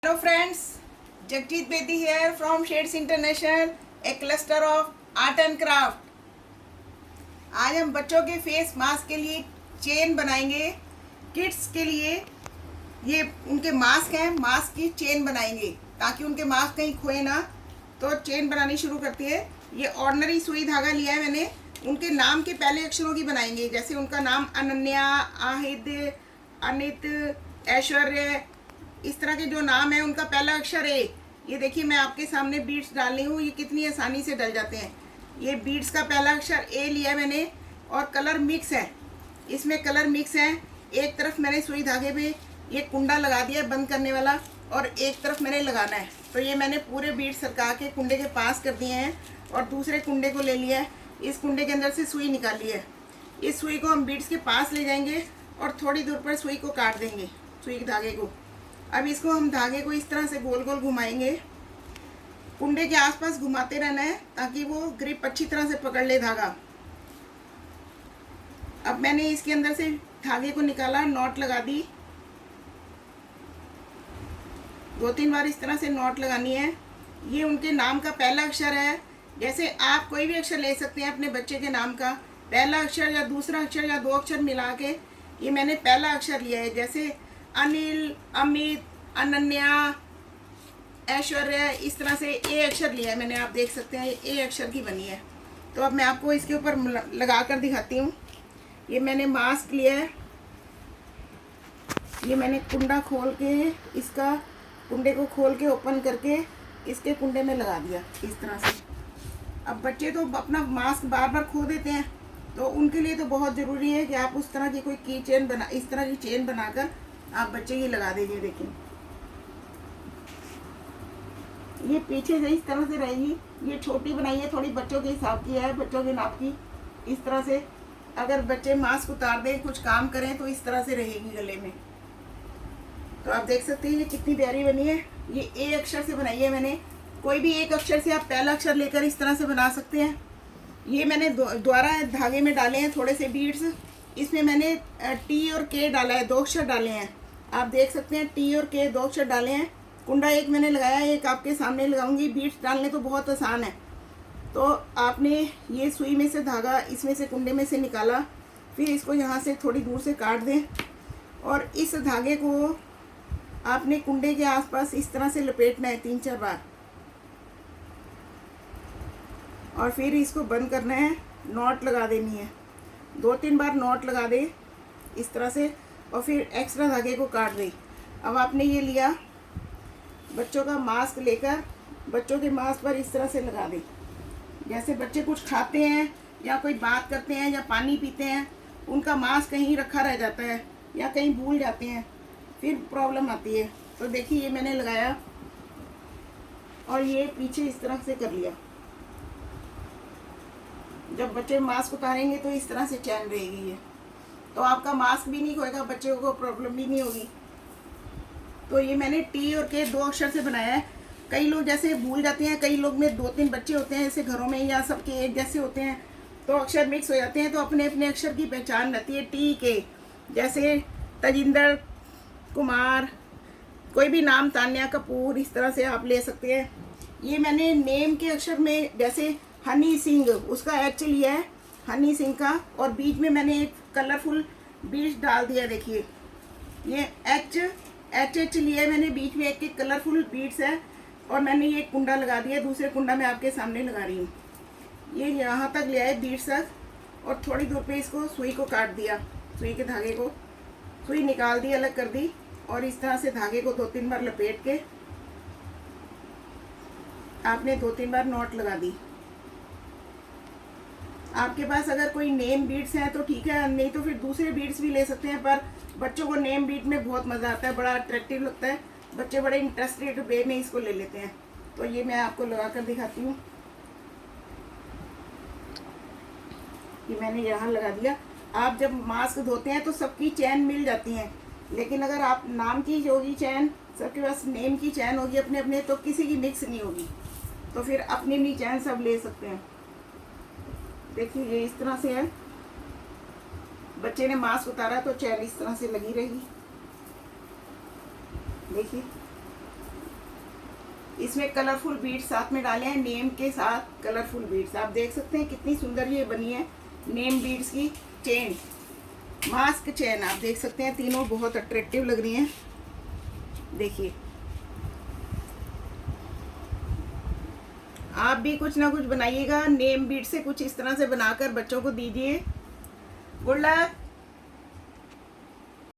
Hello friends, Jagjeet Bedi here from Shades International, a cluster of art and craft. आज हम बच्चों के face mask के लिए चेन बनाएंगे। किड्स के लिए ये उनके मास्क हैं, मास्क की चेन बनाएंगे ताकि उनके मास्क कहीं खोए ना। तो चेन बनानी शुरू करती है। ये ऑर्डनरी सुई धागा लिया है मैंने। उनके नाम के पहले अक्षरों की बनाएंगे, जैसे उनका नाम अनन्या, आहिद, अनित, ऐश्वर्य, इस तरह के जो नाम है उनका पहला अक्षर ए। ये देखिए मैं आपके सामने बीड्स डाल रही हूँ, ये कितनी आसानी से डल जाते हैं। ये बीड्स का पहला अक्षर ए लिया है मैंने और कलर मिक्स है, इसमें कलर मिक्स है। एक तरफ मैंने सुई धागे पे ये कुंडा लगा दिया बंद करने वाला और एक तरफ मैंने लगाना है। तो ये मैंने पूरे बीड्स सरका के कुंडे के पास कर दिए हैं और दूसरे कुंडे को ले लिया है। इस कुंडे के अंदर से सुई निकाली है। इस सुई को हम बीड्स के पास ले जाएंगे और थोड़ी दूर पर सुई को काट देंगे, सुई के धागे को। अब इसको हम धागे को इस तरह से गोल गोल घुमाएंगे, कुंडे के आसपास घुमाते रहना है ताकि वो ग्रिप अच्छी तरह से पकड़ ले धागा। अब मैंने इसके अंदर से धागे को निकाला, नॉट लगा दी। 2-3 बार इस तरह से नॉट लगानी है। ये उनके नाम का पहला अक्षर है। जैसे आप कोई भी अक्षर ले सकते हैं अपने बच्चे के नाम का, पहला अक्षर या दूसरा अक्षर या 2 अक्षर मिला के ये मैंने पहला अक्षर लिया है। जैसे अनिल, अमित, अनन्या, ऐश्वर्य, इस तरह से ए अक्षर लिया है मैंने। आप देख सकते हैं ये ए अक्षर की बनी है। तो अब मैं आपको इसके ऊपर लगा कर दिखाती हूँ। ये मैंने मास्क लिया है, ये मैंने कुंडा खोल के, इसका कुंडे को खोल के ओपन करके इसके कुंडे में लगा दिया इस तरह से। अब बच्चे तो अपना मास्क बार बार खो देते हैं, तो उनके लिए तो बहुत ज़रूरी है कि आप उस तरह की कोई की चेन बना, इस तरह की चेन बनाकर आप बच्चे की लगा दीजिए। देखिए ये पीछे से इस तरह से रहेगी। ये छोटी बनाई है, थोड़ी बच्चों के हिसाब की है, बच्चों के नाप की। इस तरह से अगर बच्चे मास्क उतार दें, कुछ काम करें, तो इस तरह से रहेगी गले में। तो आप देख सकते हैं ये कितनी प्यारी बनी है। ये ए अक्षर से बनाई है मैंने। कोई भी एक अक्षर से आप पहला अक्षर लेकर इस तरह से बना सकते हैं। ये मैंने द्वारा धागे में डाले हैं थोड़े से बीड्स। इसमें मैंने टी और के डाला है, 2 अक्षर डाले हैं। आप देख सकते हैं टी और के 2 अक्षर डाले हैं। कुंडा एक मैंने लगाया, एक आपके सामने लगाऊंगी। बीड्स डालने तो बहुत आसान है। तो आपने ये सुई में से धागा इसमें से कुंडे में से निकाला, फिर इसको यहाँ से थोड़ी दूर से काट दें और इस धागे को आपने कुंडे के आसपास इस तरह से लपेटना है 3-4 बार और फिर इसको बंद करना है। नॉट लगा देनी है, 2-3 बार नॉट लगा दें इस तरह से और फिर एक्स्ट्रा धागे को काट दें। अब आपने ये लिया, बच्चों का मास्क लेकर बच्चों के मास्क पर इस तरह से लगा दें। जैसे बच्चे कुछ खाते हैं या कोई बात करते हैं या पानी पीते हैं, उनका मास्क कहीं रखा रह जाता है या कहीं भूल जाते हैं, फिर प्रॉब्लम आती है। तो देखिए ये मैंने लगाया और ये पीछे इस तरह से कर लिया। जब बच्चे मास्क उतारेंगे तो इस तरह से चैन रहेगी ये, तो आपका मास्क भी नहीं खोएगा, बच्चों को प्रॉब्लम भी नहीं होगी। तो ये मैंने टी और के 2 अक्षर से बनाया है। कई लोग जैसे भूल जाते हैं, कई लोग में 2-3 बच्चे होते हैं ऐसे घरों में या सबके एक जैसे होते हैं, तो अक्षर मिक्स हो जाते हैं। तो अपने अपने अक्षर की पहचान रहती है। टी के जैसे तजिंदर कुमार, कोई भी नाम, तान्या कपूर, इस तरह से आप ले सकते हैं। ये मैंने नेम के अक्षर में जैसे हनी सिंह, उसका एच लिया है हनी सिंह का, और बीच में मैंने एक कलरफुल बीज डाल दिया। देखिए ये एच लिया है मैंने, बीच में एक कलरफुल बीड्स है और मैंने ये कुंडा लगा दिया। दूसरे कुंडा मैं आपके सामने लगा रही हूँ। ये यहाँ तक लिया है बीड्स तक और थोड़ी दूर पे इसको सुई को काट दिया, सुई के धागे को सुई निकाल दी, अलग कर दी और इस तरह से धागे को 2-3 बार लपेट के आपने 2-3 बार नॉट लगा दी। आपके पास अगर कोई नेम बीड्स हैं तो ठीक है, नहीं तो फिर दूसरे बीड्स भी ले सकते हैं। पर बच्चों को नेम बीड में बहुत मज़ा आता है, बड़ा अट्रैक्टिव लगता है, बच्चे बड़े इंटरेस्टेड वे में इसको ले लेते हैं। तो ये मैं आपको लगा कर दिखाती हूँ। ये मैंने यहाँ लगा दिया। आप जब मास्क धोते हैं तो सबकी चैन मिल जाती हैं, लेकिन अगर आप नाम की होगी चैन, सबके पास नेम की चैन होगी अपने अपने, तो किसी की मिक्स नहीं होगी। तो फिर अपनी अपनी चैन सब ले सकते हैं। देखिए ये इस तरह से है। बच्चे ने मास्क उतारा तो चैन इस तरह से लगी रहेगी। देखिए इसमें कलरफुल बीड्स साथ में डाले हैं, नेम के साथ कलरफुल बीड्स। आप देख सकते हैं कितनी सुंदर ये बनी है नेम बीड्स की चेन, मास्क चेन। आप देख सकते हैं तीनों बहुत अट्रैक्टिव लग रही हैं। देखिए, आप भी कुछ ना कुछ बनाइएगा, नेम बीड से कुछ इस तरह से बनाकर बच्चों को दीजिए। Good luck.